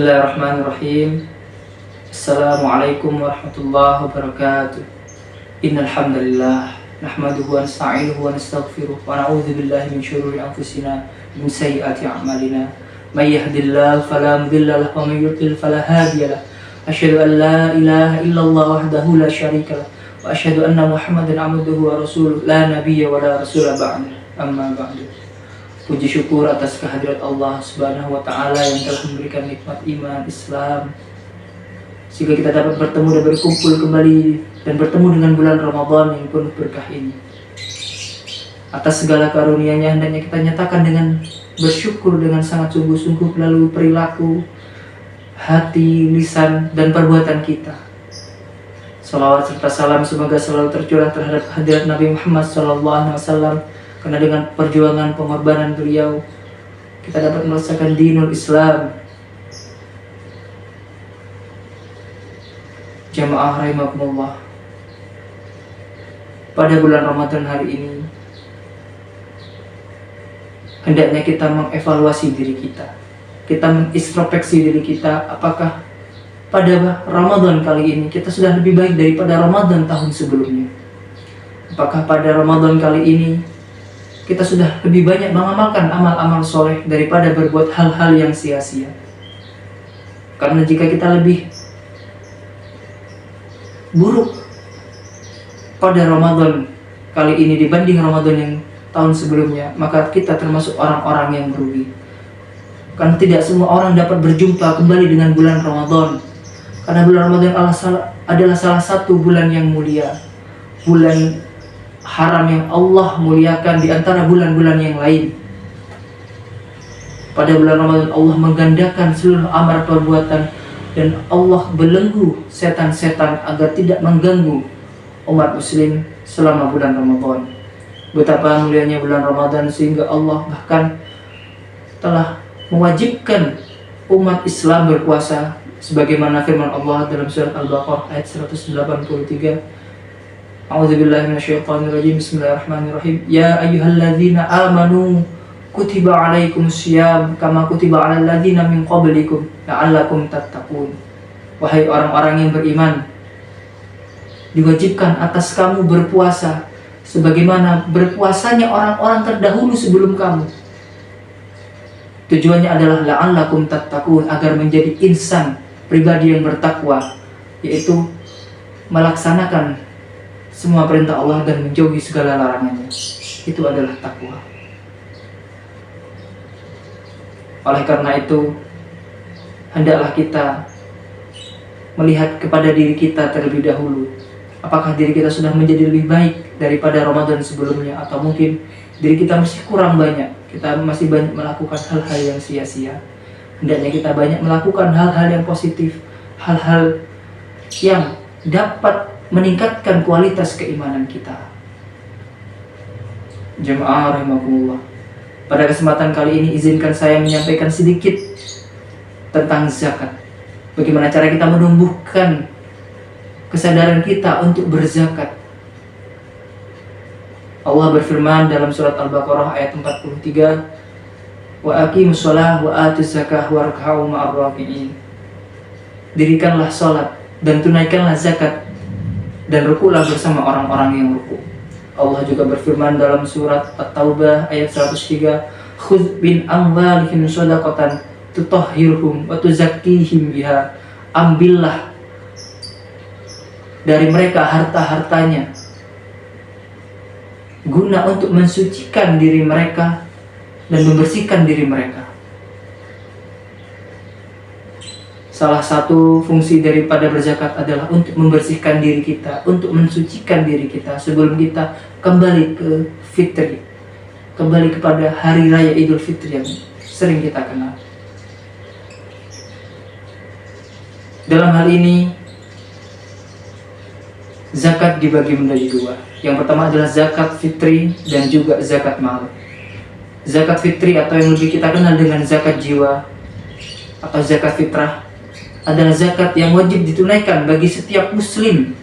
Bismillahirrahmanirrahim. Assalamualaikum warahmatullahi wabarakatuh. Innal hamdalillah nahmaduhu wa nasta'inuhu wa nastaghfiruh wa na'udzu billahi min syururi anfusina min sayyiati a'malina. May yahdihillahu fala mudilla lahu wa may yudlil fala hadiya lahu. Asyhadu an la ilaha illallah wahdahu la syarika lahu wa asyhadu anna Muhammadan 'abduhu wa rasuluh la nabiyya wa la rasula ba'dahu. Amma ba'du. Puji syukur atas kehadirat Allah Subhanahu wa Ta'ala yang telah memberikan nikmat iman Islam, sehingga kita dapat bertemu dan berkumpul kembali dan bertemu dengan bulan Ramadan yang penuh berkah ini. Atas segala karunia-Nya hendaknya kita nyatakan dengan bersyukur dengan sangat sungguh-sungguh melalui perilaku, hati, lisan, dan perbuatan kita. Salawat serta salam semoga selalu tercurah terhadap hadirat Nabi Muhammad SAW, karena dengan perjuangan pengorbanan beliau kita dapat merasakan dinul Islam. Jamaah rahimakumullah, pada bulan Ramadan hari ini hendaknya kita mengevaluasi diri kita, kita mengintrospeksi diri kita. Apakah pada Ramadan kali ini kita sudah lebih baik daripada Ramadan tahun sebelumnya? Apakah pada Ramadan kali ini kita sudah lebih banyak mengamalkan amal-amal soleh daripada berbuat hal-hal yang sia-sia? Karena jika kita lebih buruk pada Ramadan kali ini dibanding Ramadan yang tahun sebelumnya, maka kita termasuk orang-orang yang merugi. Karena tidak semua orang dapat berjumpa kembali dengan bulan Ramadan. Karena bulan Ramadan adalah salah satu bulan yang mulia, bulan haram yang Allah muliakan di antara bulan-bulan yang lain. Pada bulan Ramadan Allah menggandakan seluruh amal perbuatan dan Allah belenggu setan-setan agar tidak mengganggu umat muslim selama bulan Ramadan. Betapa mulianya bulan Ramadan sehingga Allah bahkan telah mewajibkan umat Islam berpuasa, sebagaimana firman Allah dalam surat Al-Baqarah ayat 183. A'udzubillahi minasyaitonirrajim. Bismillahirrahmanirrahim. Ya ayyuhalladzina amanu kutiba 'alaikumusiyam kama kutiba 'alal ladzina min qablikum la'allakum tattaqun. Wahai orang-orang yang beriman, diwajibkan atas kamu berpuasa sebagaimana berpuasanya orang-orang terdahulu sebelum kamu. Tujuannya adalah la'allakum tattaqun, agar menjadi insan, pribadi yang bertakwa, yaitu melaksanakan semua perintah Allah dan menjauhi segala larangannya. Itu adalah takwa. Oleh karena itu, hendaklah kita melihat kepada diri kita terlebih dahulu. Apakah diri kita sudah menjadi lebih baik daripada Ramadan sebelumnya, atau mungkin diri kita masih kurang banyak, kita masih banyak melakukan hal-hal yang sia-sia. Hendaknya kita banyak melakukan hal-hal yang positif, hal-hal yang dapat meningkatkan kualitas keimanan kita. Jemaah rahimakumullah, pada kesempatan kali ini izinkan saya menyampaikan sedikit tentang zakat. Bagaimana cara kita menumbuhkan kesadaran kita untuk berzakat. Allah berfirman dalam surat Al-Baqarah ayat 43, wa aqimus shalah wa atuz zakah warka'u ma'ar raki'in. Dirikanlah salat dan tunaikanlah zakat dan rukulah bersama orang-orang yang ruku. Allah juga berfirman dalam surat At-Taubah ayat 103, khudz bin amwalihim shadaqatan tutahhiruhum wa tuzakkihim biha. Ambillah dari mereka harta-hartanya guna untuk mensucikan diri mereka dan membersihkan diri mereka. Salah satu fungsi daripada berzakat adalah untuk membersihkan diri kita, untuk mensucikan diri kita sebelum kita kembali ke fitri, kembali kepada hari raya Idul Fitri yang sering kita kenal. Dalam hal ini, zakat dibagi menjadi dua. Yang pertama adalah zakat fitri dan juga zakat mal. Zakat fitri atau yang lebih kita kenal dengan zakat jiwa atau zakat fitrah adalah zakat yang wajib ditunaikan bagi setiap muslim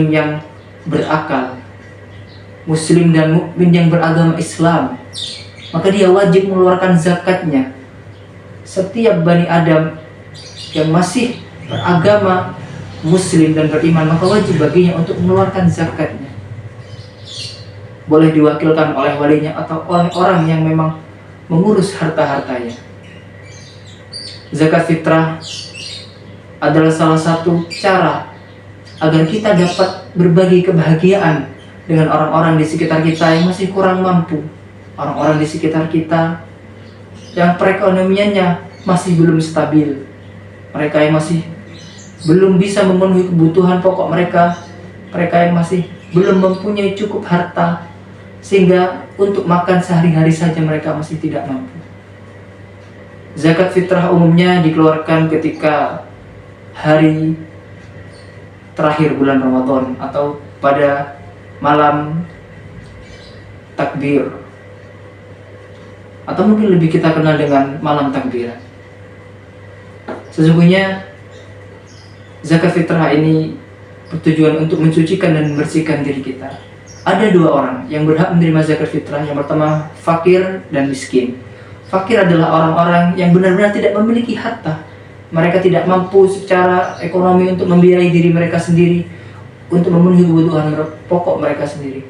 yang berakal, muslim dan mukmin yang beragama Islam. Maka dia wajib mengeluarkan zakatnya setiap Bani Adam yang masih beragama Muslim dan beriman, maka wajib baginya untuk mengeluarkan zakatnya. Boleh diwakilkan oleh walinya atau oleh orang yang memang mengurus harta-hartanya. Zakat fitrah adalah salah satu cara agar kita dapat berbagi kebahagiaan dengan orang-orang di sekitar kita yang masih kurang mampu, orang-orang di sekitar kita yang perekonomiannya masih belum stabil, mereka yang masih belum bisa memenuhi kebutuhan pokok mereka, mereka yang masih belum mempunyai cukup harta sehingga untuk makan sehari-hari saja mereka masih tidak mampu. Zakat fitrah umumnya dikeluarkan ketika hari terakhir bulan Ramadan atau pada malam takbir, atau mungkin lebih kita kenal dengan malam takbiran. Sesungguhnya zakat fitrah ini bertujuan untuk mensucikan dan membersihkan diri kita. Ada dua orang yang berhak menerima zakat fitrah. Yang pertama, fakir dan miskin. Fakir adalah orang-orang yang benar-benar tidak memiliki harta. Mereka tidak mampu secara ekonomi untuk membiayai diri mereka sendiri, untuk memenuhi kebutuhan pokok mereka sendiri.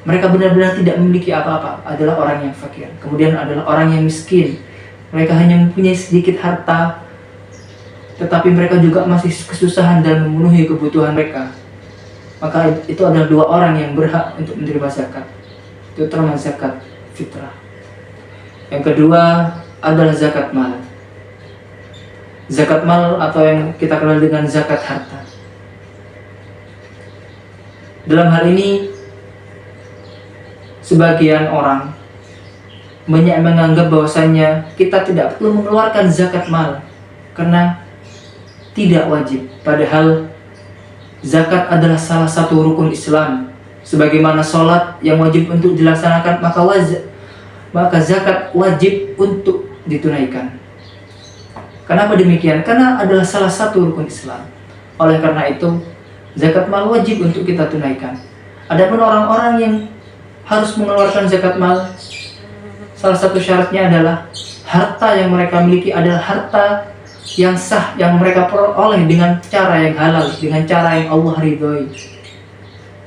Mereka benar-benar tidak memiliki apa-apa, adalah orang yang fakir. Kemudian adalah orang yang miskin. Mereka hanya mempunyai sedikit harta, tetapi mereka juga masih kesusahan dalam memenuhi kebutuhan mereka. Maka itu adalah dua orang yang berhak untuk menerima zakat. Itu termasuk zakat fitrah. Yang kedua adalah zakat mal. Zakat mal atau yang kita kenal dengan zakat harta. Dalam hal ini, sebagian orang menganggap bahwasannya kita tidak perlu mengeluarkan zakat mal karena tidak wajib. Padahal zakat adalah salah satu rukun Islam. Sebagaimana sholat yang wajib untuk dilaksanakan, maka zakat wajib untuk ditunaikan. Kenapa demikian? Karena adalah salah satu rukun Islam. Oleh karena itu, zakat mal wajib untuk kita tunaikan. Adapun orang-orang yang harus mengeluarkan zakat mal, salah satu syaratnya adalah harta yang mereka miliki adalah harta yang sah, yang mereka peroleh dengan cara yang halal, dengan cara yang Allah ridhoi.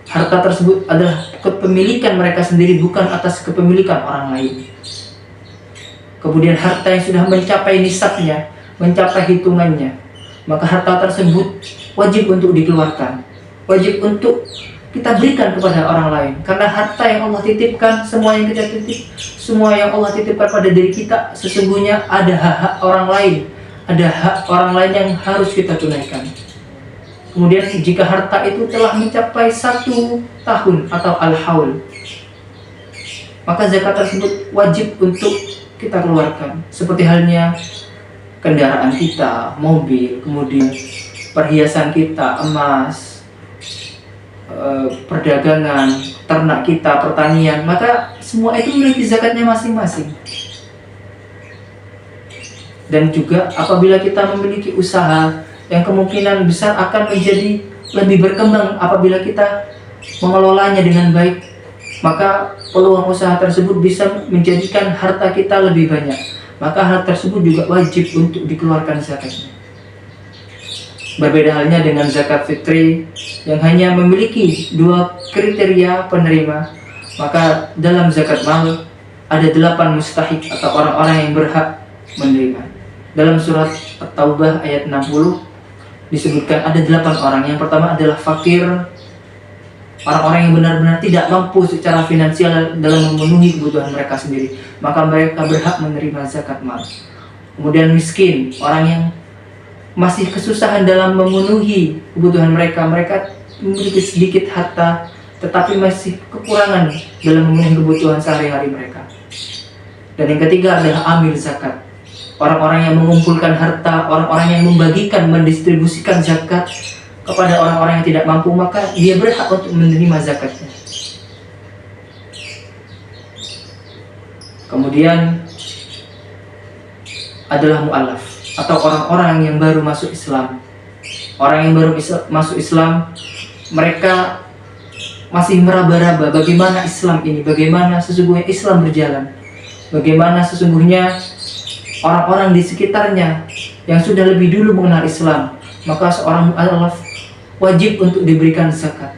Harta tersebut adalah kepemilikan mereka sendiri, bukan atas kepemilikan orang lain. Kemudian harta yang sudah mencapai nisabnya, mencapai hitungannya, maka harta tersebut wajib untuk dikeluarkan, wajib untuk kita berikan kepada orang lain. Karena harta yang Allah titipkan, semua yang kita titip, semua yang Allah titipkan pada diri kita, sesungguhnya ada hak-hak orang lain, ada hak orang lain yang harus kita tunaikan. Kemudian jika harta itu telah mencapai 1 tahun atau al-haul, maka zakat tersebut wajib untuk kita keluarkan. Seperti halnya kendaraan kita, mobil, kemudian perhiasan kita, emas, perdagangan, ternak kita, pertanian, maka semua itu memiliki zakatnya masing-masing. Dan juga apabila kita memiliki usaha yang kemungkinan besar akan menjadi lebih berkembang apabila kita mengelolanya dengan baik, maka peluang usaha tersebut bisa menjadikan harta kita lebih banyak. Maka hal tersebut juga wajib untuk dikeluarkan zakatnya. Berbeda halnya dengan zakat fitri yang hanya memiliki 2 kriteria penerima, maka dalam zakat mal ada 8 mustahik atau orang-orang yang berhak menerima. Dalam surat At-Taubah ayat 60 disebutkan ada 8 orang. Yang pertama adalah fakir, orang-orang yang benar-benar tidak mampu secara finansial dalam memenuhi kebutuhan mereka sendiri, maka mereka berhak menerima zakat mal. Kemudian miskin, orang yang masih kesusahan dalam memenuhi kebutuhan mereka, mereka memiliki sedikit harta tetapi masih kekurangan dalam memenuhi kebutuhan sehari-hari mereka. Dan yang ketiga adalah amil zakat, orang-orang yang mengumpulkan harta, orang-orang yang membagikan, mendistribusikan zakat kepada orang-orang yang tidak mampu, maka dia berhak untuk menerima zakatnya. Kemudian adalah mu'alaf atau orang-orang yang baru masuk Islam. Orang yang baru masuk Islam, mereka masih meraba-raba bagaimana Islam ini, bagaimana sesungguhnya Islam berjalan, bagaimana sesungguhnya orang-orang di sekitarnya yang sudah lebih dulu mengenal Islam, maka seorang mu'allaf wajib untuk diberikan zakat.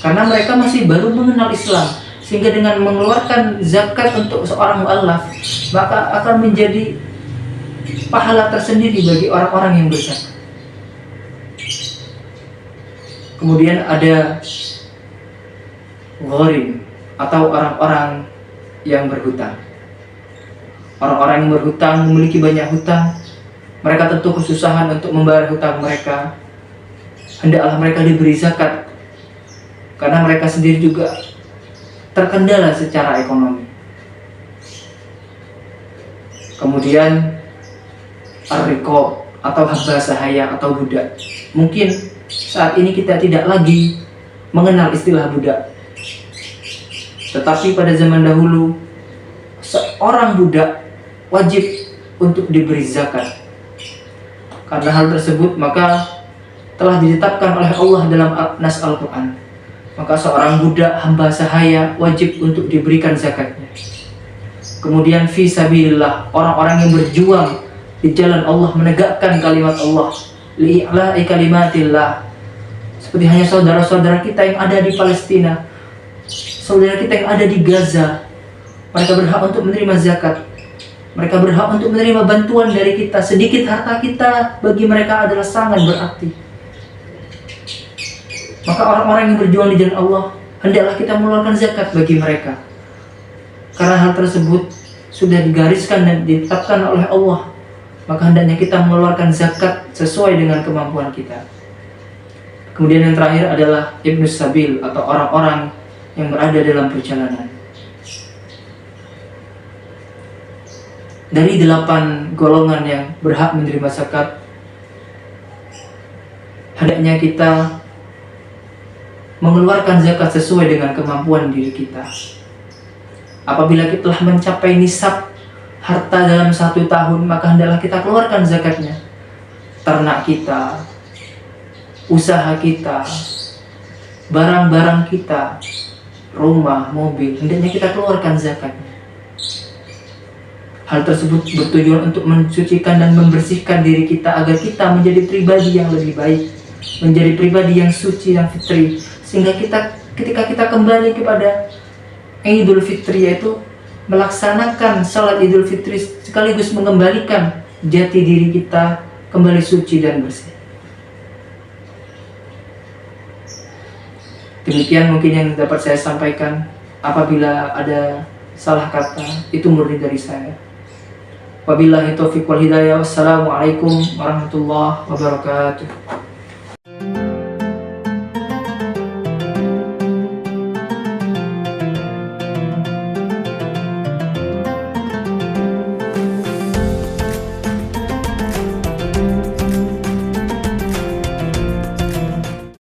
Karena mereka masih baru mengenal Islam, sehingga dengan mengeluarkan zakat untuk seorang mu'allaf, maka akan menjadi pahala tersendiri bagi orang-orang yang berzakat. Kemudian ada gharim atau orang-orang yang berhutang. Orang-orang yang berhutang memiliki banyak hutang. Mereka tentu kesusahan untuk membayar hutang mereka. Hendaklah mereka diberi zakat, karena mereka sendiri juga terkendala secara ekonomi. Kemudian ar-riqab atau hamba sahaya atau budak. Mungkin saat ini kita tidak lagi mengenal istilah budak, tetapi pada zaman dahulu seorang budak wajib untuk diberi zakat. Karena hal tersebut maka telah ditetapkan oleh Allah dalam nas Al-Quran. Maka seorang budak hamba sahaya wajib untuk diberikan zakatnya. Kemudian fi sabilillah, orang-orang yang berjuang di jalan Allah, menegakkan kalimat Allah, li'i'la'i kalimatillah. Seperti hanya saudara-saudara kita yang ada di Palestina, saudara kita yang ada di Gaza, mereka berhak untuk menerima zakat. Mereka berhak untuk menerima bantuan dari kita. Sedikit harta kita bagi mereka adalah sangat berarti. Maka orang-orang yang berjuang di jalan Allah, hendaklah kita mengeluarkan zakat bagi mereka. Karena hal tersebut sudah digariskan dan ditetapkan oleh Allah, maka hendaknya kita mengeluarkan zakat sesuai dengan kemampuan kita. Kemudian yang terakhir adalah Ibnus Sabil atau orang-orang yang berada dalam perjalanan. Dari 8 golongan yang berhak menerima zakat, hendaknya kita mengeluarkan zakat sesuai dengan kemampuan diri kita. Apabila kita telah mencapai nisab harta dalam 1 tahun, maka hendaklah kita keluarkan zakatnya. Ternak kita, usaha kita, barang-barang kita, rumah, mobil, hendaknya kita keluarkan zakatnya. Hal tersebut bertujuan untuk mensucikan dan membersihkan diri kita agar kita menjadi pribadi yang lebih baik, menjadi pribadi yang suci dan fitri, sehingga ketika kita kembali kepada Idul Fitri, yaitu melaksanakan salat Idul Fitri sekaligus mengembalikan jati diri kita kembali suci dan bersih. Demikian mungkin yang dapat saya sampaikan. Apabila ada salah kata, itu murni dari saya. Wabillahi taufiq wal hidayah. Wassalamualaikum warahmatullahi wabarakatuh.